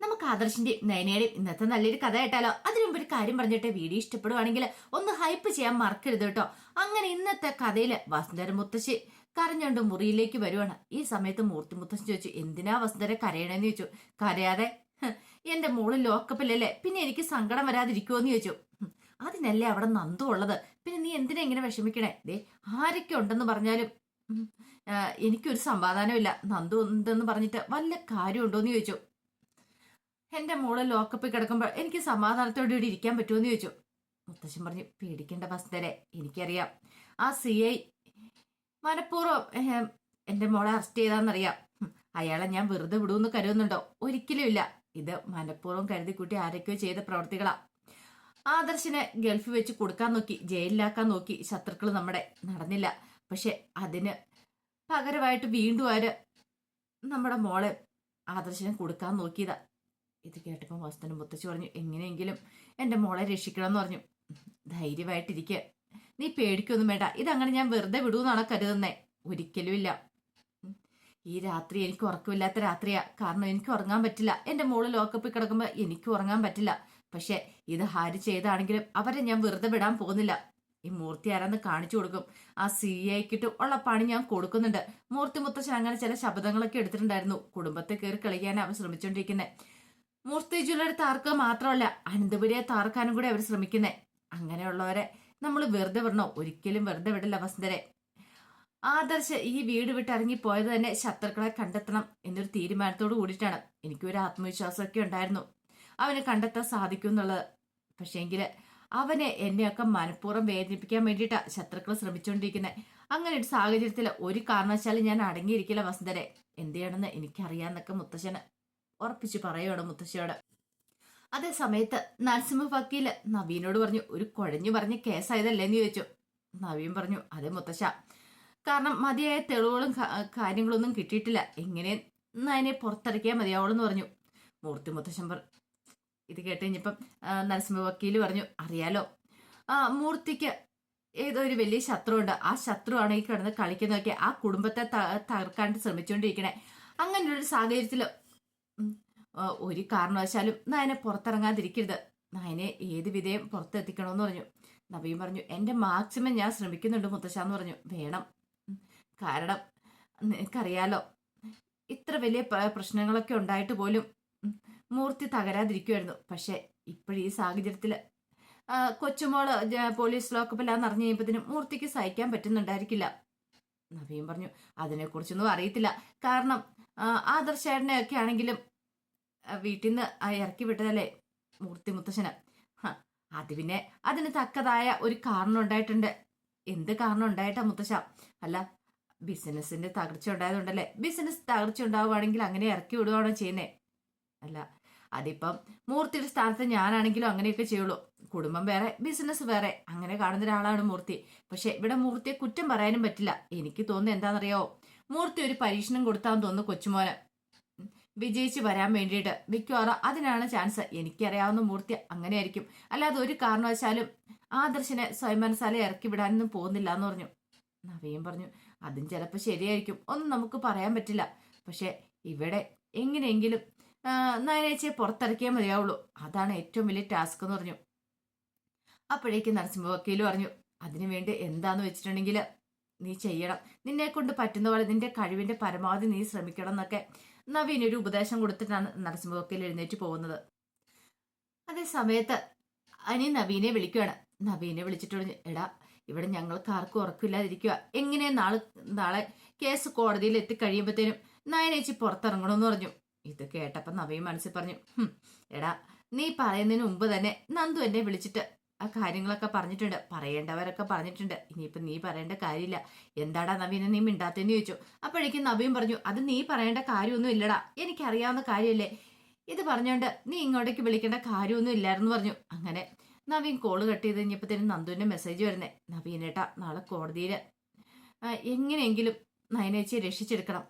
നമുക്ക് ആദർശിന്റെയും നയനയുടെയും ഇന്നത്തെ നല്ലൊരു കഥ കേട്ടാലോ? അതിനു മുമ്പ് ഒരു കാര്യം പറഞ്ഞിട്ട് വീഡിയോ ഇഷ്ടപ്പെടുവാണെങ്കിൽ ഒന്ന് ഹൈപ്പ് ചെയ്യാൻ മറക്കരുത് കേട്ടോ. അങ്ങനെ ഇന്നത്തെ കഥയില് വസുന്ധര മുത്തശ്ശി കരഞ്ഞോണ്ട് മുറിയിലേക്ക് വരുവാണ്. ഈ സമയത്ത് മൂർത്തി മുത്തശ്ശി ചോദിച്ചു, എന്തിനാ വസുന്ധര കരയണെന്ന് ചോദിച്ചു. കരയാതെ, എന്റെ മോള് ലോക്കപ്പില്ലല്ലേ, പിന്നെ എനിക്ക് സങ്കടം വരാതിരിക്കുമോന്ന് ചോദിച്ചു. അതിനല്ലേ അവിടെ നന്ദു ഉള്ളത്, പിന്നെ നീ എന്തിനാ ഇങ്ങനെ വിഷമിക്കണേ? ദേ ആരൊക്കെ ഉണ്ടെന്ന് പറഞ്ഞാലും എനിക്കൊരു സമാധാനമില്ല. നന്ദു ഉണ്ടെന്ന് പറഞ്ഞിട്ട് വല്ല കാര്യമുണ്ടോന്ന് ചോദിച്ചു. എന്റെ മോള് ലോക്കപ്പിൽ കിടക്കുമ്പോൾ എനിക്ക് സമാധാനത്തോടെ ഇവിടെ ഇരിക്കാൻ പറ്റുമെന്ന് ചോദിച്ചു. മുത്തശ്ശൻ പറഞ്ഞു, പേടിക്കേണ്ട വസുന്ധരെ, എനിക്കറിയാം ആ CI മനഃപൂർവ്വം എന്റെ മോളെ അറസ്റ്റ് ചെയ്താന്നറിയാം. അയാളെ ഞാൻ വെറുതെ വിടുമെന്ന് കരുതുന്നുണ്ടോ? ഒരിക്കലും ഇല്ല. ഇത് മനഃപൂർവ്വം കരുതിക്കൂട്ടി ആരൊക്കെയോ ചെയ്ത പ്രവർത്തികളാ. ആദർശിനെ ഗൾഫിൽ വെച്ച് കൊടുക്കാൻ നോക്കി, ജയിലിലാക്കാൻ നോക്കി ശത്രുക്കൾ നമ്മുടെ, നടന്നില്ല. പക്ഷെ അതിന് പകരമായിട്ട് വീണ്ടും ആര് നമ്മുടെ മോളെ ആദർശിനെ കൊടുക്കാൻ നോക്കിയതാ. ഇത് കേട്ടപ്പോൾ വസുന്ധര മുത്തശ്ശി പറഞ്ഞു, എങ്ങനെയെങ്കിലും എന്റെ മോളെ രക്ഷിക്കണം എന്ന് പറഞ്ഞു. ധൈര്യമായിട്ടിരിക്കുക, നീ പേടിക്കൊന്നും വേണ്ട. ഇതങ്ങനെ ഞാൻ വെറുതെ വിടുമെന്നാണ് കരുതുന്നേ? ഒരിക്കലും ഇല്ല. ഈ രാത്രി എനിക്ക് ഉറക്കമില്ലാത്ത രാത്രിയാ. കാരണം എനിക്ക് ഉറങ്ങാൻ പറ്റില്ല. എന്റെ മോള് ലോക്കപ്പിൽ കിടക്കുമ്പോൾ എനിക്ക് ഉറങ്ങാൻ പറ്റില്ല. പക്ഷെ ഇത് ഹാരി ചെയ്താണെങ്കിലും അവരെ ഞാൻ വെറുതെ വിടാൻ പോകുന്നില്ല. ഈ മൂർത്തി ആരാന്ന് കാണിച്ചു കൊടുക്കും. ആ CIക്കിട്ട് ഉള്ള പണി ഞാൻ കൊടുക്കുന്നുണ്ട്. മൂർത്തി മുത്തശ്ശൻ അങ്ങനെ ചില ശബ്ദങ്ങളൊക്കെ എടുത്തിട്ടുണ്ടായിരുന്നു. കുടുംബത്തെ കയറി കളിക്കാൻ അവർ ശ്രമിച്ചോണ്ടിരിക്കുന്നത്. മൂർത്തി ജ്വല്ലറി താർക്കുക മാത്രമല്ല, അനന്തപുരിയെ താർക്കാനും കൂടെ അവർ ശ്രമിക്കുന്നേ. അങ്ങനെയുള്ളവരെ നമ്മൾ വെറുതെ വിടണോ? ഒരിക്കലും വെറുതെ വിടില്ല വസുന്ധരെ. ആദർശ് ഈ വീട് വിട്ട് ഇറങ്ങിപ്പോയത് തന്നെ ശത്രുക്കളെ കണ്ടെത്തണം എന്നൊരു തീരുമാനത്തോട് കൂടിയിട്ടാണ്. എനിക്കൊരു ആത്മവിശ്വാസമൊക്കെ ഉണ്ടായിരുന്നു അവനെ കണ്ടെത്താൻ സാധിക്കും എന്നുള്ളത്. പക്ഷേങ്കില് അവനെ എന്നെയൊക്കെ മനഃപൂർവ്വം വേദനിപ്പിക്കാൻ വേണ്ടിയിട്ടാ ശത്രുക്കൾ ശ്രമിച്ചുകൊണ്ടിരിക്കുന്നത്. അങ്ങനെ ഒരു സാഹചര്യത്തിൽ ഒരു കാരണവശാലും ഞാൻ അടങ്ങിയിരിക്കില്ല വസുന്ധരെ. എന്ത് ചെയ്യണമെന്ന് എനിക്കറിയാന്നൊക്കെ മുത്തശ്ശന് ഉറപ്പിച്ചു പറയുവാണ് മുത്തശ്ശിയോട്. അതേ സമയത്ത് നരസിംഹ വക്കീല് നവീനോട് പറഞ്ഞു, ഒരു കുഴഞ്ഞു പറഞ്ഞ കേസായതല്ലേന്ന് ചോദിച്ചു. നവീൻ പറഞ്ഞു, അതെ മുത്തശ്ശ, കാരണം മതിയായ തെളിവുകളും കാര്യങ്ങളൊന്നും കിട്ടിയിട്ടില്ല. എങ്ങനെ അതിനെ പുറത്തിറക്കിയാൽ മതിയാവുള്ളൂ പറഞ്ഞു. മൂർത്തി മുത്തശ്ശൻ ഇത് കേട്ട് കഴിഞ്ഞപ്പം നരസിംഹ വക്കീല് പറഞ്ഞു, അറിയാലോ, മൂർത്തിക്ക് ഏതോ ഒരു വലിയ ശത്രുവുണ്ട്. ആ ശത്രുവാണ് ഈ കിടന്ന് കളിക്കുന്നതൊക്കെ, ആ കുടുംബത്തെ തകർക്കാൻ ശ്രമിച്ചുകൊണ്ടിരിക്കണേ. അങ്ങനെ ഒരു സാഹചര്യത്തില് ഒരു കാരണവശാലും നായനെ പുറത്തിറങ്ങാതിരിക്കരുത്. നായനെ ഏത് വിധേയം പുറത്തെത്തിക്കണമെന്ന് പറഞ്ഞു. നവീൻ പറഞ്ഞു, എന്റെ മാക്സിമം ഞാൻ ശ്രമിക്കുന്നുണ്ട് മുത്തശ്ശാന്ന് പറഞ്ഞു. വേണം, കാരണം നിനക്കറിയാലോ, ഇത്ര വലിയ പ്രശ്നങ്ങളൊക്കെ ഉണ്ടായിട്ട് പോലും മൂർത്തി തകരാതിരിക്കുമായിരുന്നു. പക്ഷെ ഇപ്പോഴീ സാഹചര്യത്തില് കൊച്ചുമോള് പോലീസ് ലോക്കപ്പിലാന്ന് അറിഞ്ഞു കഴിയുമ്പത്തിനും മൂർത്തിക്ക് സഹിക്കാൻ പറ്റുന്നുണ്ടായിരിക്കില്ല. നവീൻ പറഞ്ഞു, അതിനെക്കുറിച്ചൊന്നും അറിയത്തില്ല. കാരണം ആദർശേട്ടനെ ഒക്കെ ആണെങ്കിലും വീട്ടിൽ നിന്ന് ഇറക്കി വിട്ടതല്ലേ മൂർത്തി മുത്തശ്ശന്. അത് പിന്നെ അതിന് തക്കതായ ഒരു കാരണം ഉണ്ടായിട്ടുണ്ട്. എന്ത് കാരണം ഉണ്ടായിട്ടാ മുത്തശ്ശ? അല്ല, ബിസിനസിന്റെ തകർച്ച ഉണ്ടായതുകൊണ്ടല്ലേ? ബിസിനസ് തകർച്ച ഉണ്ടാവുകയാണെങ്കിൽ അങ്ങനെ ഇറക്കി വിടുകയാണോ ചെയ്യുന്നേ? അല്ല, അതിപ്പം മൂർത്തിയുടെ സ്ഥാനത്ത് ഞാനാണെങ്കിലും അങ്ങനെയൊക്കെ ചെയ്യുള്ളൂ. കുടുംബം വേറെ, ബിസിനസ് വേറെ, അങ്ങനെ കാണുന്ന ഒരാളാണ് മൂർത്തി. പക്ഷെ ഇവിടെ മൂർത്തിയെ കുറ്റം പറയാനും പറ്റില്ല. എനിക്ക് തോന്നുന്നത് എന്താണെന്നറിയാവോ, മൂർത്തി ഒരു പരീക്ഷണം കൊടുത്താന്ന് തോന്നുന്നു കൊച്ചുമോന് വിജയിച്ച് വരാൻ വേണ്ടിയിട്ട്. മിക്കവാറും അതിനാണ് ചാൻസ്. എനിക്കറിയാവുന്ന മൂർത്തി അങ്ങനെയായിരിക്കും. അല്ലാതെ ഒരു കാരണവശാലും ആദർശനെ സ്വയം മനസ്സാലെ ഇറക്കി വിടാനൊന്നും പോകുന്നില്ല എന്ന് പറഞ്ഞു. നവീൻ പറഞ്ഞു, അതും ചിലപ്പോൾ ശരിയായിരിക്കും, ഒന്നും നമുക്ക് പറയാൻ പറ്റില്ല. പക്ഷെ ഇവിടെ എങ്ങനെയെങ്കിലും നയനേച്ചിയെ പുറത്തിറക്കിയാൽ മതിയാവുള്ളൂ. അതാണ് ഏറ്റവും വലിയ ടാസ്ക് എന്ന് പറഞ്ഞു. അപ്പോഴേക്ക് നരസിംഹ വക്കീല് പറഞ്ഞു, അതിനുവേണ്ടി എന്താന്ന് വെച്ചിട്ടുണ്ടെങ്കിൽ നീ ചെയ്യണം. നിന്നെ കൊണ്ട് പറ്റുന്ന പോലെ നിന്റെ കഴിവിന്റെ പരമാവധി നീ ശ്രമിക്കണം എന്നൊക്കെ നവീൻ ഒരു ഉപദേശം കൊടുത്തിട്ടാണ് നരസിംഹ വക്കീൽ എഴുന്നേറ്റ് പോകുന്നത്. അതേ സമയത്ത് അനി നവീനെ വിളിക്കുകയാണ്. നവീനെ വിളിച്ചിട്ട് പറഞ്ഞു, എടാ, ഇവിടെ ഞങ്ങൾക്ക് ആർക്കും ഉറക്കില്ലാതിരിക്കുക. എങ്ങനെ നാളെ കേസ് കോടതിയിൽ എത്തിക്കഴിയുമ്പോഴത്തേനും നയനേച്ചി പുറത്തിറങ്ങണമെന്ന് പറഞ്ഞു. ഇത് കേട്ടപ്പോ നവീൻ മനസ്സിൽ പറഞ്ഞു, എടാ, നീ പറയുന്നതിന് മുമ്പ് തന്നെ നന്ദു എന്നെ വിളിച്ചിട്ട് ആ കാര്യങ്ങളൊക്കെ പറഞ്ഞിട്ടുണ്ട്. പറയേണ്ടവരൊക്കെ പറഞ്ഞിട്ടുണ്ട്. ഇനിയിപ്പൊ നീ പറയേണ്ട കാര്യമില്ല. എന്താടാ നവീനെ നീ മിണ്ടാത്തെന്ന് ചോദിച്ചു. അപ്പോഴേക്കും നവീൻ പറഞ്ഞു, അത് നീ പറയേണ്ട കാര്യമൊന്നും ഇല്ലടാ, എനിക്കറിയാവുന്ന കാര്യമല്ലേ. ഇത് പറഞ്ഞോണ്ട് നീ ഇങ്ങോട്ടേക്ക് വിളിക്കേണ്ട കാര്യമൊന്നും ഇല്ലായിരുന്നു പറഞ്ഞു. അങ്ങനെ നവീൻ കോള് കട്ട് ചെയ്ത് കഴിഞ്ഞപ്പോഴത്തേനും നന്ദുവിന്റെ മെസ്സേജ് വരുന്നേ, നവീനേട്ടാ, നാളെ കോടതിയിൽ എങ്ങനെയെങ്കിലും നയനേച്ചിയെ രക്ഷിച്ചെടുക്കണം.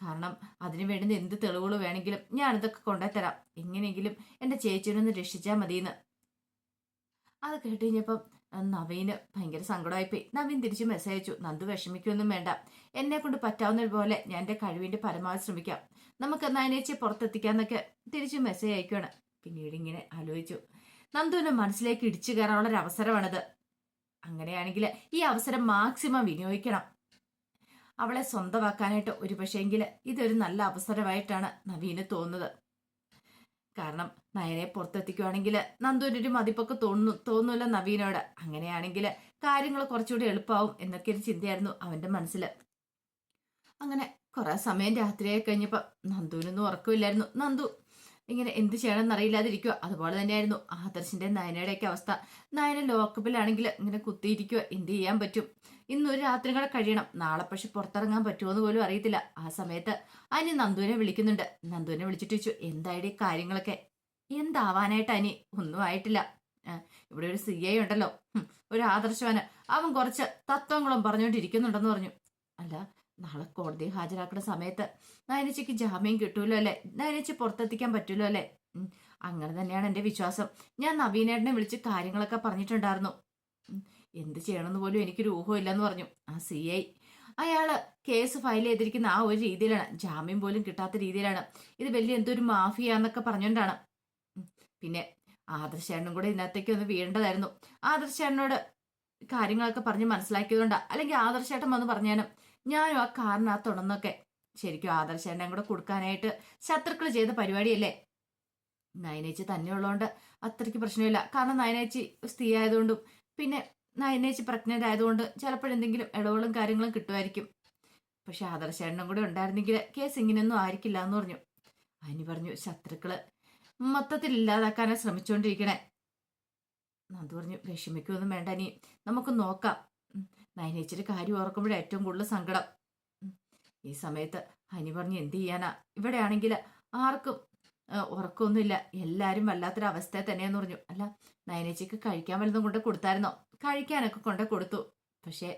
കാരണം അതിനു വേണ്ടുന്ന എന്ത് തെളിവുകൾ വേണമെങ്കിലും ഞാനിതൊക്കെ കൊണ്ടുതരാം. എങ്ങനെയെങ്കിലും എന്റെ ചേച്ചിനൊന്ന് രക്ഷിച്ചാൽ മതിയെന്ന്. അത് കേട്ട് കഴിഞ്ഞപ്പം നവീന് ഭയങ്കര സങ്കടമായിപ്പോയി. നവീൻ തിരിച്ച് മെസ്സേജ് അയച്ചു, നന്ദു വിഷമിക്കൊന്നും വേണ്ട, എന്നെ കൊണ്ട് പറ്റാവുന്ന പോലെ ഞാൻ എൻ്റെ കഴിവിൻ്റെ പരമാവധി ശ്രമിക്കാം, നമുക്ക് നയനേച്ചിയെ പുറത്തെത്തിക്കാന്നൊക്കെ തിരിച്ച് മെസ്സേജ് അയക്കുകയാണ്. പിന്നീട് ഇങ്ങനെ ആലോചിച്ചു, നന്ദുവിന്റെ മനസ്സിലേക്ക് ഇടിച്ചു കയറാനുള്ള ഒരു അവസരമാണിത്. അങ്ങനെയാണെങ്കിൽ ഈ അവസരം മാക്സിമം വിനിയോഗിക്കണം. അവളെ സ്വന്തമാക്കാനായിട്ട് ഒരു പക്ഷേങ്കിൽ ഇതൊരു നല്ല അവസരമായിട്ടാണ് നവീന് തോന്നുന്നത്. കാരണം നയനെ പുറത്തെത്തിക്കുവാണെങ്കിൽ നന്ദുവിൻ്റെ ഒരു മതിപ്പൊക്കെ തോന്നൂല നവീനോട്. അങ്ങനെയാണെങ്കിൽ കാര്യങ്ങൾ കുറച്ചുകൂടി എളുപ്പമാവും എന്നൊക്കെ ഒരു ചിന്തയായിരുന്നു അവന്റെ മനസ്സിൽ. അങ്ങനെ കുറെ സമയം രാത്രിയായി കഴിഞ്ഞപ്പോൾ നന്ദുവിനൊന്നും ഉറക്കമില്ലായിരുന്നു. നന്ദു ഇങ്ങനെ എന്ത് ചെയ്യണമെന്ന് അറിയില്ലാതിരിക്കുക. അതുപോലെ തന്നെയായിരുന്നു ആദർശിന്റെ നയനയുടെയൊക്കെ അവസ്ഥ. നയന ലോക്കപ്പിലാണെങ്കിൽ ഇങ്ങനെ കുത്തിയിരിക്കുക. എന്ത് ചെയ്യാൻ പറ്റും? ഇന്നൊരു രാത്രി കൂടെ കഴിയണം, നാളെ പക്ഷെ പുറത്തിറങ്ങാൻ പറ്റുമോന്ന് പോലും അറിയത്തില്ല. ആ സമയത്ത് അനി നന്ദുവിനെ വിളിക്കുന്നുണ്ട്. നന്ദുവിനെ വിളിച്ചിട്ട് ചോദിച്ചു, എന്തായാലും കാര്യങ്ങളൊക്കെ? എന്താവാനായിട്ട് അനി? ഒന്നും ആയിട്ടില്ല. ഇവിടെ ഒരു CI ഉണ്ടല്ലോ, ഒരു ആദർശവാന്, അവൻ കുറച്ച് തത്വങ്ങളും പറഞ്ഞുകൊണ്ടിരിക്കുന്നുണ്ടെന്ന് പറഞ്ഞു. അല്ല, നാളെ കോടതി ഹാജരാക്കുന്ന സമയത്ത് നയനച്ചിക്ക് ജാമ്യം കിട്ടൂലോ അല്ലേ? നയനച്ചി പുറത്തെത്തിക്കാൻ പറ്റൂലോ അല്ലേ? അങ്ങനെ തന്നെയാണ് എൻ്റെ വിശ്വാസം. ഞാൻ നവീനേട്ടനെ വിളിച്ച് കാര്യങ്ങളൊക്കെ പറഞ്ഞിട്ടുണ്ടായിരുന്നു. എന്ത് ചെയ്യണമെന്ന് പോലും എനിക്കൊരു ഊഹമില്ലെന്ന് പറഞ്ഞു ആ CI. അയാള് കേസ് ഫയൽ ചെയ്തിരിക്കുന്ന ആ ഒരു രീതിയിലാണ്, ജാമ്യം പോലും കിട്ടാത്ത രീതിയിലാണ്. ഇത് വലിയ എന്തൊരു മാഫിയാന്നൊക്കെ പറഞ്ഞുകൊണ്ടാണ്. പിന്നെ ആദർശേട്ടനും കൂടെ ഇതിനകത്തേക്ക് ഒന്ന് വീഴേണ്ടതായിരുന്നു. ആദർശേട്ടനോട് കാര്യങ്ങളൊക്കെ പറഞ്ഞ് മനസ്സിലാക്കിയതുകൊണ്ടാ, അല്ലെങ്കിൽ ആദർശേട്ടൻ വന്ന് പറഞ്ഞാലും ഞാനും ആ കാറിനകത്തുണ്ടെന്നൊക്കെ. ശരിക്കും ആദർശേട്ടനെ കൂടെ കൊടുക്കാനായിട്ട് ശത്രുക്കൾ ചെയ്ത പരിപാടിയല്ലേ? നയനേച്ചി തന്നെ ഉള്ളതുകൊണ്ട് അത്രയ്ക്ക് പ്രശ്നമില്ല. കാരണം നയനേച്ചി സ്ത്രീ ആയതുകൊണ്ടും പിന്നെ നയനേച്ചി പ്രഗ്നന്റ് ആയതുകൊണ്ട് ചിലപ്പോഴെന്തെങ്കിലും ഇളവുകളും കാര്യങ്ങളും കിട്ടുമായിരിക്കും. പക്ഷെ ആദർശേട്ടനും കൂടെ ഉണ്ടായിരുന്നെങ്കിൽ കേസ് ഇങ്ങനെയൊന്നും ആയിരിക്കില്ല എന്ന് പറഞ്ഞു. അനി പറഞ്ഞു, ശത്രുക്കള് മൊത്തത്തിൽ ഇല്ലാതാക്കാനാ ശ്രമിച്ചുകൊണ്ടിരിക്കണേ. നന്ദു പറഞ്ഞു, വിഷമിക്കൊന്നും വേണ്ട നീ, നമുക്ക് നോക്കാം. നയനേച്ചിയുടെ കാര്യം ഓർക്കുമ്പോഴേ ഏറ്റവും കൂടുതൽ സങ്കടം. ഈ സമയത്ത് ഹനി പറഞ്ഞു, എന്ത് ചെയ്യാനാ, ഇവിടെ ആണെങ്കിൽ ആർക്കും ഉറക്കമൊന്നുമില്ല, എല്ലാരും വല്ലാത്തൊരു അവസ്ഥ തന്നെയാന്ന് പറഞ്ഞു. അല്ല, നയനേച്ചിക്ക് കഴിക്കാൻ വല്ലതും കൊണ്ട് കൊടുത്തായിരുന്നോ? കഴിക്കാനൊക്കെ കൊണ്ട് കൊടുത്തു, പക്ഷെ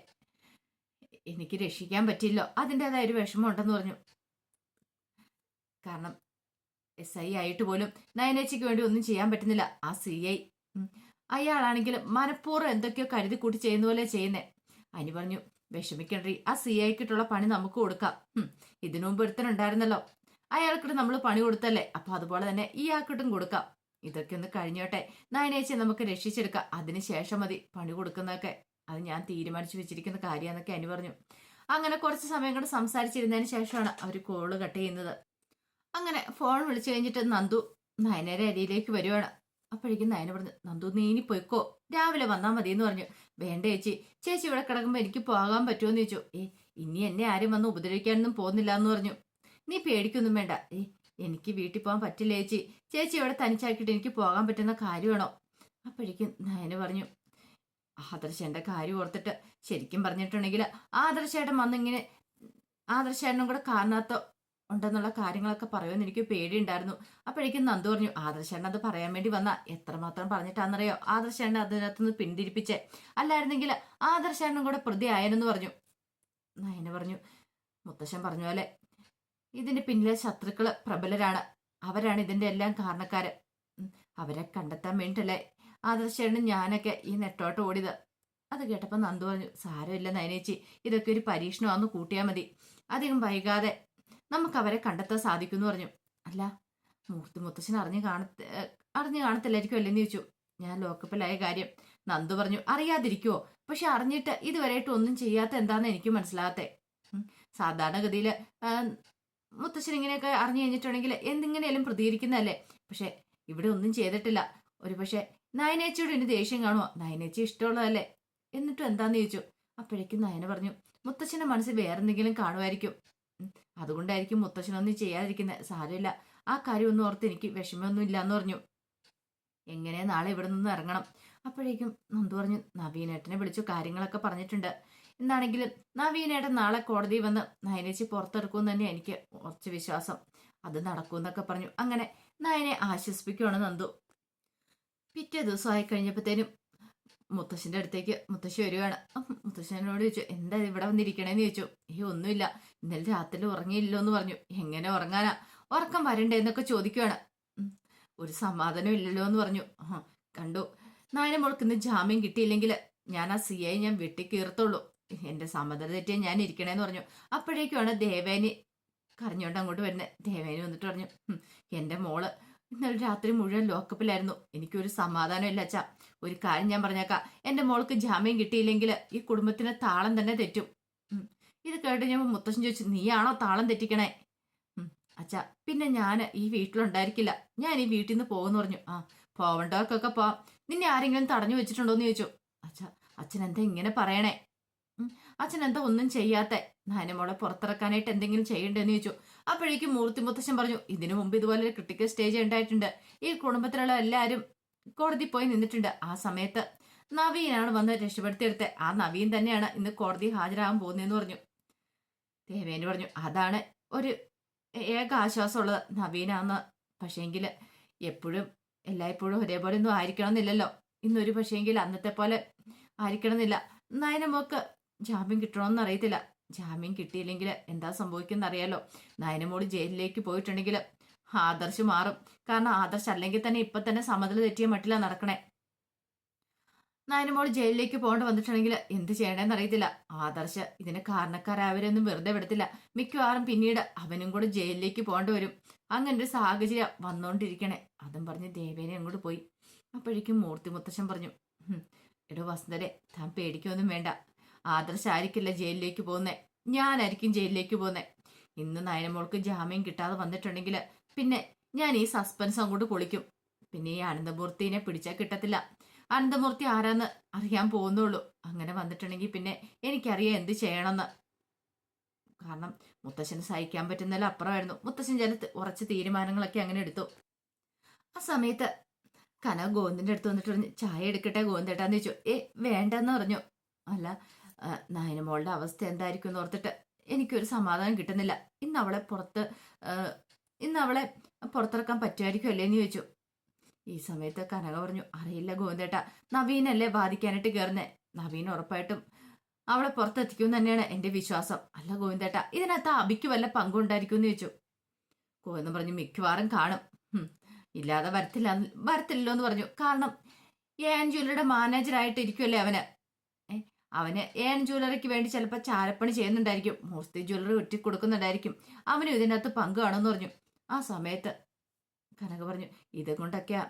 എനിക്ക് രക്ഷിക്കാൻ പറ്റില്ലോ, അതിൻ്റെതായ ഒരു വിഷമം ഉണ്ടെന്ന് പറഞ്ഞു. കാരണം SI ആയിട്ട് പോലും നയനേച്ചിക്ക് വേണ്ടി ഒന്നും ചെയ്യാൻ പറ്റുന്നില്ല. ആ CI അയാളാണെങ്കിൽ മനഃപൂർവ്വം എന്തൊക്കെയോ കരുതി കൂട്ടി ചെയ്യുന്ന പോലെ ചെയ്യുന്നേ. അനി പറഞ്ഞു, വിഷമിക്കണ്ടി, ആ CIക്കിട്ടുള്ള പണി നമുക്ക് കൊടുക്കാം. ഇതിനു മുമ്പ് ഒരുത്തനുണ്ടായിരുന്നല്ലോ, അയാൾക്കിട്ട് നമ്മൾ പണി കൊടുത്തല്ലേ, അപ്പൊ അതുപോലെ തന്നെ ഇയാൾക്കിട്ടും കൊടുക്കാം. ഇതൊക്കെ ഒന്ന് കഴിഞ്ഞോട്ടെ, നയനേച്ചി നമുക്ക് രക്ഷിച്ചെടുക്കാം, അതിനുശേഷം മതി പണി കൊടുക്കുന്നതൊക്കെ. അത് ഞാൻ തീരുമാനിച്ചു വെച്ചിരിക്കുന്ന കാര്യമെന്നൊക്കെ അനി പറഞ്ഞു. അങ്ങനെ കുറച്ച് സമയം കൂടെ സംസാരിച്ചിരുന്നതിന് ശേഷമാണ് അവർ കോള് കട്ട് ചെയ്യുന്നത്. അങ്ങനെ ഫോൺ വിളിച്ചു കഴിഞ്ഞിട്ട് നന്ദു നയനയുടെ അരിയിലേക്ക് വരുവാണ്. അപ്പോഴേക്കും നയന പറഞ്ഞു, നന്ദു നീ ഇനി പൊയ്ക്കോ, രാവിലെ വന്നാൽ മതി എന്ന് പറഞ്ഞു. വേണ്ട ചേച്ചി, ചേച്ചി ഇവിടെ കിടക്കുമ്പോൾ എനിക്ക് പോകാൻ പറ്റുമോന്ന് ചോദിച്ചു. ഇനി എന്നെ ആരും വന്ന് ഉപദ്രവിക്കാനൊന്നും പോകുന്നില്ല എന്ന് പറഞ്ഞു. നീ പേടിക്കൊന്നും വേണ്ട, എനിക്ക് വീട്ടിൽ പോകാൻ പറ്റില്ല ചേച്ചി, ചേച്ചി ഇവിടെ തനിച്ചാക്കിയിട്ട് എനിക്ക് പോകാൻ പറ്റുന്ന കാര്യമാണോ? അപ്പോഴേക്കും നയന പറഞ്ഞു, ആദർശേന്റെ കാര്യം ഓർത്തിട്ട് ശരിക്കും പറഞ്ഞിട്ടുണ്ടെങ്കിൽ ആദർശേട്ടൻ വന്നിങ്ങനെ ആദർശേട്ടനും കൂടെ കാരണത്തോ ഉണ്ടെന്നുള്ള കാര്യങ്ങളൊക്കെ പറയുമെന്ന് എനിക്ക് പേടിയുണ്ടായിരുന്നു. അപ്പോഴേക്കും നന്ദു പറഞ്ഞു, ആദർശേട്ടൻ അത് പറയാൻ വേണ്ടി വന്ന എത്രമാത്രം പറഞ്ഞിട്ടാണെന്നറിയോ ആദർശേട്ടൻ അതിനകത്തുനിന്ന് പിന്തിരിപ്പിച്ചേ, അല്ലായിരുന്നെങ്കിൽ ആദർശേട്ടനും കൂടെ പ്രതി ആയെന്ന് പറഞ്ഞു. നയന പറഞ്ഞു, മുത്തശ്ശൻ പറഞ്ഞ പോലെ ഇതിന്റെ പിന്നിലെ ശത്രുക്കള് പ്രബലരാണ്, അവരാണ് ഇതിന്റെ എല്ലാം കാരണക്കാര്. അവരെ കണ്ടെത്താൻ വേണ്ടിട്ടല്ലേ ആദർശേട്ടനും ഞാനൊക്കെ ഈ നെട്ടോട്ട് ഓടിയത്. അത് കേട്ടപ്പോൾ നന്ദു പറഞ്ഞു, സാരമില്ല നയനേച്ചി, ഇതൊക്കെ ഒരു പരീക്ഷണമാണെന്ന് കൂട്ടിയാൽ മതി, അധികം വൈകാതെ നമുക്ക് അവരെ കണ്ടെത്താൻ സാധിക്കുമെന്ന് പറഞ്ഞു. അല്ല, മുത്തശ്ശൻ അറിഞ്ഞു കാണത്തില്ലായിരിക്കും അല്ലെന്ന് ചോദിച്ചു. ഞാൻ ലോക്കപ്പിലായ കാര്യം നന്ദു പറഞ്ഞു. അറിയാതിരിക്കുവോ? പക്ഷെ അറിഞ്ഞിട്ട് ഇതുവരെയായിട്ട് ഒന്നും ചെയ്യാത്ത എന്താന്ന് എനിക്ക് മനസ്സിലാകത്തെ. സാധാരണഗതിയിൽ മുത്തശ്ശൻ ഇങ്ങനെയൊക്കെ അറിഞ്ഞു കഴിഞ്ഞിട്ടുണ്ടെങ്കിൽ എന്തിങ്ങനെയാലും പ്രതികരിക്കുന്നതല്ലേ. പക്ഷെ ഇവിടെ ഒന്നും ചെയ്തിട്ടില്ല. ഒരു പക്ഷെ നയനേച്ചിയോട് ഇനി ദേഷ്യം കാണുമോ? നയനേച്ചി ഇഷ്ടമുള്ളതല്ലേ, എന്നിട്ടും എന്താന്ന് ചോദിച്ചു. അപ്പോഴേക്കും നയന പറഞ്ഞു, മുത്തശ്ശന്റെ മനസ്സിൽ വേറെന്തെങ്കിലും കാണുമായിരിക്കും, അതുകൊണ്ടായിരിക്കും മുത്തശ്ശനൊന്നും ചെയ്യാതിരിക്കുന്നത്. സാരമില്ല, ആ കാര്യം ഒന്നും ഓർത്ത് എനിക്ക് വിഷമമൊന്നും ഇല്ലാന്ന് പറഞ്ഞു. എങ്ങനെ നാളെ ഇവിടെ നിന്ന് ഇറങ്ങണം? അപ്പോഴേക്കും നന്ദു പറഞ്ഞു, നവീനേട്ടനെ വിളിച്ചു കാര്യങ്ങളൊക്കെ പറഞ്ഞിട്ടുണ്ട്. എന്താണെങ്കിലും നവീനേട്ടൻ നാളെ കോടതി വന്ന് നയനേച്ചി പുറത്തെടുക്കുമെന്ന് തന്നെ എനിക്ക് കുറച്ച് വിശ്വാസം, അത് നടക്കുമെന്നൊക്കെ പറഞ്ഞു. അങ്ങനെ നയനെ ആശ്വസിപ്പിക്കുകയാണ് നന്ദു. പിറ്റേ ദിവസമായി കഴിഞ്ഞപ്പോഴത്തേനും മുത്തശ്ശന്റെ അടുത്തേക്ക് മുത്തശ്ശി വരുവാണ്. മുത്തശ്ശനോട് ചോദിച്ചു, എന്താ ഇവിടെ വന്നിരിക്കണേന്ന് ചോദിച്ചു. ഒന്നുമില്ല, ഇന്നലെ രാത്രി ഉറങ്ങിയില്ലോ എന്ന് പറഞ്ഞു. എങ്ങനെ ഉറങ്ങാനാ, ഉറക്കം വരണ്ടേ എന്നൊക്കെ ചോദിക്കുവാണ്. ഒരു സമാധാനം ഇല്ലല്ലോ എന്ന് പറഞ്ഞു. കണ്ടു, നായന മോൾക്ക് ഇന്ന് ജാമ്യം കിട്ടിയില്ലെങ്കിൽ ഞാൻ ആ സിയെ ഞാൻ വെട്ടിക്കീർത്തുള്ളൂ. എന്റെ സമ്മതം തെറ്റിയെ ഞാൻ ഇരിക്കണേന്ന് പറഞ്ഞു. അപ്പോഴേക്കുമാണ് ദേവേനി കരഞ്ഞോണ്ട് അങ്ങോട്ട് വരുന്നത്. ദേവേനി വന്നിട്ട് പറഞ്ഞു, എന്റെ മോള് ഇന്നലെ രാത്രി മുഴുവൻ ലോക്കപ്പിലായിരുന്നു. എനിക്കൊരു സമാധാനം ഇല്ല അച്ഛാ. ഒരു കാര്യം ഞാൻ പറഞ്ഞേക്കാം, എന്റെ മോൾക്ക് ജാമ്യം കിട്ടിയില്ലെങ്കിൽ ഈ കുടുംബത്തിന് താളം തന്നെ തെറ്റും. ഇത് കേട്ട് ഞാൻ മുത്തശ്ശൻ ചോദിച്ചു, നീയാണോ താളം തെറ്റിക്കണേ? അച്ഛാ, പിന്നെ ഞാൻ ഈ വീട്ടിലുണ്ടായിരിക്കില്ല. ഞാൻ ഈ വീട്ടിൽ നിന്ന് പോകുന്നു പറഞ്ഞു. ആ, പോവണ്ടവർക്കൊക്കെ പോവാം. നിന്നെ ആരെങ്കിലും തടഞ്ഞു വെച്ചിട്ടുണ്ടോന്ന് ചോദിച്ചു. അച്ഛാ, അച്ഛൻ എന്താ ഇങ്ങനെ പറയണേ? അച്ഛൻ എന്താ ഒന്നും ചെയ്യാത്ത? നാനമോളെ പുറത്തിറക്കാനായിട്ട് എന്തെങ്കിലും ചെയ്യണ്ടെന്ന് ചോദിച്ചു. അപ്പോഴേക്കും മൂർത്തി മുത്തശ്ശൻ പറഞ്ഞു, ഇതിനു മുമ്പ് ഇതുപോലെ ഒരു ക്രിട്ടിക്കൽ സ്റ്റേജ് ഉണ്ടായിട്ടുണ്ട്. ഈ കുടുംബത്തിലുള്ള എല്ലാവരും കോടതി പോയി നിന്നിട്ടുണ്ട്. ആ സമയത്ത് നവീനാണ് വന്ന് രക്ഷപ്പെടുത്തിയെടുത്തത്. ആ നവീൻ തന്നെയാണ് ഇന്ന് കോടതി ഹാജരാകാൻ പോകുന്നതെന്ന് പറഞ്ഞു. ദേവേന് പറഞ്ഞു, അതാണ് ഒരു ഏക ആശ്വാസമുള്ളത്, നവീനാന്ന്. പക്ഷേങ്കിൽ എപ്പോഴും എല്ലായ്പ്പോഴും ഒരേപോലെ ഒന്നും ആയിരിക്കണമെന്നില്ലല്ലോ. ഇന്നൊരു പക്ഷേങ്കിൽ അന്നത്തെ പോലെ ആയിരിക്കണമെന്നില്ല. നയനമോക്ക് ജാമ്യം കിട്ടണമെന്ന് അറിയത്തില്ല. ജാമ്യം കിട്ടിയില്ലെങ്കിൽ എന്താ സംഭവിക്കുന്ന അറിയാലോ. നയനമോള് ജയിലിലേക്ക് പോയിട്ടുണ്ടെങ്കിൽ ആദർശ് മാറും. കാരണം ആദർശ് അല്ലെങ്കിൽ തന്നെ ഇപ്പൊ തന്നെ സമനില തെറ്റിയ മട്ടില്ല നടക്കണേ. നയനമോള് ജയിലിലേക്ക് പോകേണ്ടി വന്നിട്ടുണ്ടെങ്കിൽ എന്ത് ചെയ്യണേന്ന് അറിയത്തില്ല. ആദർശ് ഇതിന് കാരണക്കാരവരൊന്നും വെറുതെ വിടത്തില്ല. മിക്കവാറും പിന്നീട് അവനും കൂടെ ജയിലിലേക്ക് പോകേണ്ടി വരും. അങ്ങനെ ഒരു സാഹചര്യം വന്നോണ്ടിരിക്കണേ. അതും പറഞ്ഞ് ദേവേനെ അങ്ങോട്ട് പോയി. അപ്പോഴേക്കും മൂർത്തി മുത്തശ്ശൻ പറഞ്ഞു, എടോ വസുന്ധരെ, താൻ പേടിക്കൊന്നും വേണ്ട. ആദർശ് ആയിരിക്കില്ല ജയിലിലേക്ക് പോകുന്നേ, ഞാനായിരിക്കും ജയിലിലേക്ക് പോകുന്നേ. ഇന്ന് നയനമോൾക്ക് ജാമ്യം കിട്ടാതെ വന്നിട്ടുണ്ടെങ്കിൽ പിന്നെ ഞാൻ ഈ സസ്പെൻസ് അങ്ങോട്ട് പൊളിക്കും. പിന്നെ ഈ അനന്തമൂർത്തിനെ പിടിച്ചാൽ കിട്ടത്തില്ല. അനന്തമൂർത്തി ആരാന്ന് അറിയാൻ പോകുന്നുള്ളൂ. അങ്ങനെ വന്നിട്ടുണ്ടെങ്കിൽ പിന്നെ എനിക്കറിയാം എന്ത് ചെയ്യണമെന്ന്. കാരണം മുത്തശ്ശന് സഹിക്കാൻ പറ്റുന്നതിൽ അപ്പുറമായിരുന്നു. മുത്തശ്ശൻ ചില ഉറച്ച തീരുമാനങ്ങളൊക്കെ അങ്ങനെ എടുത്തു. ആ സമയത്ത് കനക ഗോവിന്ദന്റെ അടുത്ത് വന്നിട്ട് പറഞ്ഞു, ചായ എടുക്കട്ടെ ഗോവിന്ദേട്ടാന്ന് ചോദിച്ചു. വേണ്ടെന്ന് പറഞ്ഞു. അല്ല, നയനമോളുടെ അവസ്ഥ എന്തായിരിക്കും എന്ന് ഓർത്തിട്ട് എനിക്കൊരു സമാധാനം കിട്ടുന്നില്ല. ഇന്ന് അവളെ പുറത്തിറക്കാൻ പറ്റുമായിരിക്കും അല്ലേന്ന് ചോദിച്ചു. ഈ സമയത്ത് കനക പറഞ്ഞു, അറിയില്ല ഗോവിന്ദേട്ട, നവീനല്ലേ ബാധിക്കാനായിട്ട് കയറുന്നേ. നവീൻ ഉറപ്പായിട്ടും അവളെ പുറത്തെത്തിക്കും തന്നെയാണ് എന്റെ വിശ്വാസം. അല്ല ഗോവിന്ദേട്ട, ഇതിനകത്ത് അബിക്ക് വല്ല പങ്കുണ്ടായിരിക്കും എന്ന് ചോദിച്ചു. ഗോവിന്ദൻ പറഞ്ഞു, മിക്കവാറും കാണും. ഇല്ലാതെ വരത്തില്ലല്ലോ എന്ന് പറഞ്ഞു. കാരണം ഏൻ ജ്വല്ലറിയുടെ മാനേജറായിട്ട് ഇരിക്കുമല്ലേ അവന് ഏൻ ജ്വല്ലറിക്ക് വേണ്ടി ചിലപ്പോൾ ചാരപ്പണി ചെയ്യുന്നുണ്ടായിരിക്കും. മൂർത്തി ജ്വല്ലറി ഒറ്റി കൊടുക്കുന്നുണ്ടായിരിക്കും. അവനും ഇതിനകത്ത് പങ്ക് കാണുമെന്ന് പറഞ്ഞു. ആ സമയത്ത് കനക പറഞ്ഞു, ഇതുകൊണ്ടൊക്കെയാ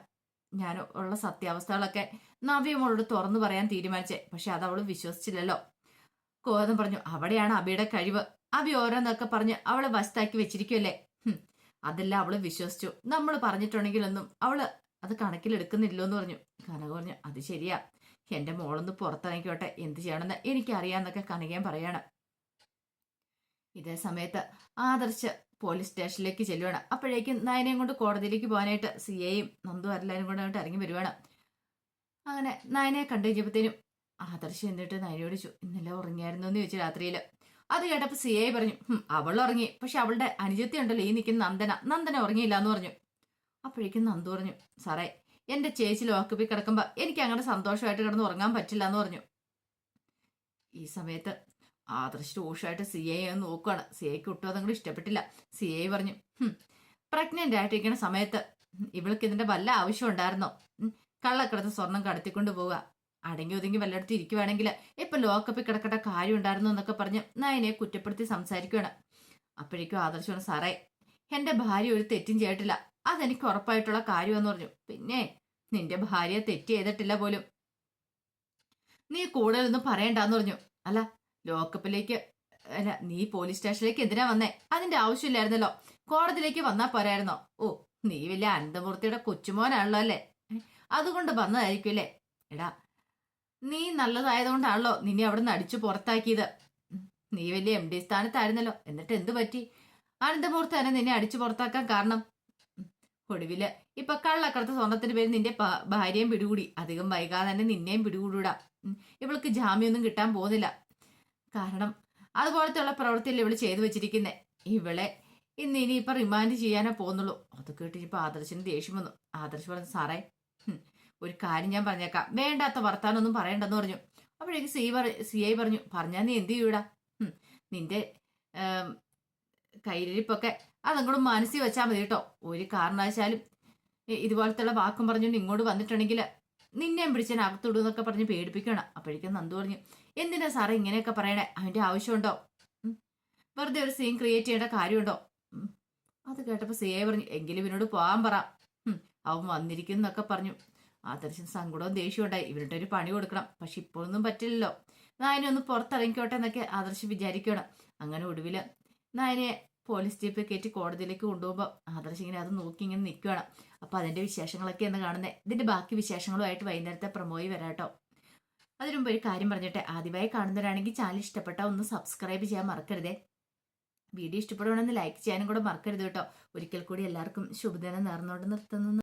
ഞാൻ ഉള്ള സത്യാവസ്ഥകളൊക്കെ നവ്യമോളോട് തുറന്നു പറയാൻ തീരുമാനിച്ചേ. പക്ഷെ അത് അവള് വിശ്വസിച്ചില്ലല്ലോ. ഗോതം പറഞ്ഞു, അവിടെയാണ് അബിയുടെ കഴിവ്. അബി ഓരോന്നൊക്കെ പറഞ്ഞ് അവളെ വശത്താക്കി വെച്ചിരിക്കുമല്ലേ. അതെല്ലാം അവള് വിശ്വസിച്ചു. നമ്മൾ പറഞ്ഞിട്ടുണ്ടെങ്കിലൊന്നും അവള് അത് കണക്കിലെടുക്കുന്നില്ലോ എന്ന് പറഞ്ഞു. കനക പറഞ്ഞു, അത് ശരിയാ, എന്റെ മോളൊന്ന് പുറത്തിറങ്ങിക്കോട്ടെ, എന്ത് ചെയ്യണമെന്ന് എനിക്കറിയാന്നൊക്കെ കനകയും പറയാണ്. ഇതേ സമയത്ത് ആദർശ് പോലീസ് സ്റ്റേഷനിലേക്ക് ചെല്ലുവാണ്. അപ്പോഴേക്കും നയനയും കൊണ്ട് കോടതിയിലേക്ക് പോകാനായിട്ട് സിയെയും നന്ദു എല്ലാവരും കൂടെ അങ്ങോട്ട് ഇറങ്ങി വരുവാണ്. അങ്ങനെ നയനയെ കണ്ടു കഴിഞ്ഞപ്പോഴത്തേനും ആദർശ് എന്നിട്ട് നയനയോട് ഇന്നലെ ഉറങ്ങിയായിരുന്നു എന്ന് ചോദിച്ചു രാത്രിയിൽ. അത് കേട്ടപ്പോൾ സിയെ പറഞ്ഞു, അവൾ ഉറങ്ങി, പക്ഷെ അവളുടെ അനുജത്തി ഉണ്ടല്ലോ ഈ നിൽക്കുന്ന നന്ദന ഉറങ്ങിയില്ല എന്ന് പറഞ്ഞു. അപ്പോഴേക്കും നന്ദു പറഞ്ഞു, സാറേ, എന്റെ ചേച്ചി ലോക്കപ്പിൽ കിടക്കുമ്പോൾ എനിക്ക് അങ്ങനെ സന്തോഷമായിട്ട് കിടന്ന് ഉറങ്ങാൻ പറ്റില്ല എന്ന് പറഞ്ഞു. ഈ സമയത്ത് ആദർശ് രൂക്ഷമായിട്ട് സിയെ നോക്കുകയാണ്. സിയെക്ക് ഒട്ടും അതങ്ങോട്ട് ഇഷ്ടപ്പെട്ടില്ല. സിയെ പറഞ്ഞു, പ്രഗ്നന്റ് ആയിട്ടിരിക്കുന്ന സമയത്ത് ഇവൾക്ക് ഇതിന്റെ വല്ല ആവശ്യം ഉണ്ടായിരുന്നോ? കള്ളക്കിടത്ത് സ്വർണം കടത്തിക്കൊണ്ട് പോവുക, അടങ്ങി ഒതുങ്ങി വല്ലയിടത്ത് ഇരിക്കുവാണെങ്കിൽ ഇപ്പൊ ലോക്കപ്പിൽ കിടക്കേണ്ട കാര്യം ഉണ്ടായിരുന്നു എന്നൊക്കെ പറഞ്ഞ് നയനെ കുറ്റപ്പെടുത്തി സംസാരിക്കുകയാണ്. അപ്പോഴേക്കും ആദർശമാണ്, സാറേ, എന്റെ ഭാര്യ ഒരു തെറ്റും ചെയ്തിട്ടില്ല, അതെനിക്ക് ഉറപ്പായിട്ടുള്ള കാര്യമെന്ന് പറഞ്ഞു. പിന്നെ നിന്റെ ഭാര്യ തെറ്റ് ചെയ്തിട്ടില്ല പോലും, നീ കൂടുതലൊന്നും പറയണ്ടെന്ന് പറഞ്ഞു. അല്ല, ലോക്കപ്പിലേക്ക് അല്ല, നീ പോലീസ് സ്റ്റേഷനിലേക്ക് എന്തിനാ വന്നേ? അതിന്റെ ആവശ്യമില്ലായിരുന്നല്ലോ, കോടതിയിലേക്ക് വന്നാ പോരായിരുന്നോ? ഓ, നീ വലിയ അനന്തമൂർത്തിയുടെ കൊച്ചുമോനാണല്ലോ അല്ലേ, അതുകൊണ്ട് വന്നതായിരിക്കും അല്ലേ? എടാ, നീ നല്ലതായതുകൊണ്ടാണല്ലോ നിന്നെ അവിടെ നിന്ന് അടിച്ചു പുറത്താക്കിയത്. നീ വലിയ MD സ്ഥാനത്തായിരുന്നല്ലോ, എന്നിട്ട് എന്ത് പറ്റി? അനന്തമൂർത്തി തന്നെ നിന്നെ അടിച്ചു പുറത്താക്കാൻ കാരണം? ഒടുവില് ഇപ്പൊ കള്ളക്കടത്ത് സ്വർണത്തിന്റെ പേര് നിന്റെ ഭാര്യയും പിടികൂടി. അധികം വൈകാതെ തന്നെ നിന്നെയും പിടികൂടൂടാ. ഇവൾക്ക് ജാമ്യമൊന്നും കിട്ടാൻ പോകുന്നില്ല. കാരണം അതുപോലത്തെ ഉള്ള പ്രവൃത്തിയല്ലേ ഇവള് ചെയ്തു വെച്ചിരിക്കുന്നേ. ഇവളെ ഇനിയിപ്പൊ റിമാൻഡ് ചെയ്യാനേ പോകുന്നുള്ളൂ. അത് കേട്ട് ഇപ്പൊ ആദർശിന് ദേഷ്യം വന്നു. ആദർശ് പറഞ്ഞു, സാറേ, ഒരു കാര്യം ഞാൻ പറഞ്ഞേക്കാം, വേണ്ടാത്ത വർത്താനൊന്നും പറയണ്ടെന്ന് പറഞ്ഞു. അപ്പോഴേക്ക് CI പറഞ്ഞു, പറഞ്ഞാ നീ എന്ത് ചെയ്യൂടാ? നിന്റെ കയ്യിലിരിപ്പൊക്കെ അതങ്ങോട്ട് മനസ്സിൽ വെച്ചാൽ മതി കേട്ടോ. ഒരു കാരണവശാലും ഇതുപോലത്തെ ഉള്ള വാക്കും പറഞ്ഞുകൊണ്ട് ഇങ്ങോട്ട് വന്നിട്ടുണ്ടെങ്കിൽ നിന്നെയും പിടിച്ചാൽ അകത്തിടും എന്നൊക്കെ പറഞ്ഞ് പേടിപ്പിക്കണം. അപ്പോഴേക്കും നന്ദു പറഞ്ഞു, എന്തിനാ സാറേ ഇങ്ങനെയൊക്കെ പറയണേ? അവന്റെ ആവശ്യമുണ്ടോ? ഉം. വെറുതെ ഒരു സീൻ ക്രിയേറ്റ് ചെയ്യേണ്ട കാര്യമുണ്ടോ? ഉം. അത് കേട്ടപ്പോ സിഐ പറഞ്ഞു, എങ്കിലും ഇവനോട് പോകാൻ പറ. അവൻ വന്നിരിക്കുന്നൊക്കെ പറഞ്ഞു. ആദർശം സങ്കടവും ദേഷ്യവും ഉണ്ടായി. ഇവരുടെ ഒരു പണി കൊടുക്കണം, പക്ഷെ ഇപ്പോഴൊന്നും പറ്റില്ലല്ലോ. നായനെ ഒന്ന് പുറത്തിറങ്ങിക്കോട്ടെ എന്നൊക്കെ ആദർശം വിചാരിക്കണം. അങ്ങനെ ഒടുവില് നായനെ പോലീസ് ജീപ്പിൽ കയറ്റി കോടതിയിലേക്ക് കൊണ്ടുപോകുമ്പോൾ ആദർശം ഇങ്ങനെ അത് നോക്കി ഇങ്ങനെ നിൽക്കുകയാണ്. അപ്പൊ അതിന്റെ വിശേഷങ്ങളൊക്കെ എന്ന് കാണുന്നത്. ഇതിന്റെ ബാക്കി വിശേഷങ്ങളുമായിട്ട് വൈകുന്നേരത്തെ പ്രമോയി വരാട്ടോ. അതിനു മുമ്പ് ഒരു കാര്യം പറഞ്ഞിട്ട്, ആദ്യമായി കാണുന്നവരാണെങ്കിൽ ചാനൽ ഇഷ്ടപ്പെട്ടാൽ ഒന്ന് സബ്സ്ക്രൈബ് ചെയ്യാൻ മറക്കരുതേ. വീഡിയോ ഇഷ്ടപ്പെടുവാണെന്ന് ലൈക്ക് ചെയ്യാനും കൂടെ മറക്കരുത് കേട്ടോ. ഒരിക്കൽ കൂടി എല്ലാവർക്കും ശുഭദിനം നേർന്നുകൊണ്ട് നിർത്തുന്നു.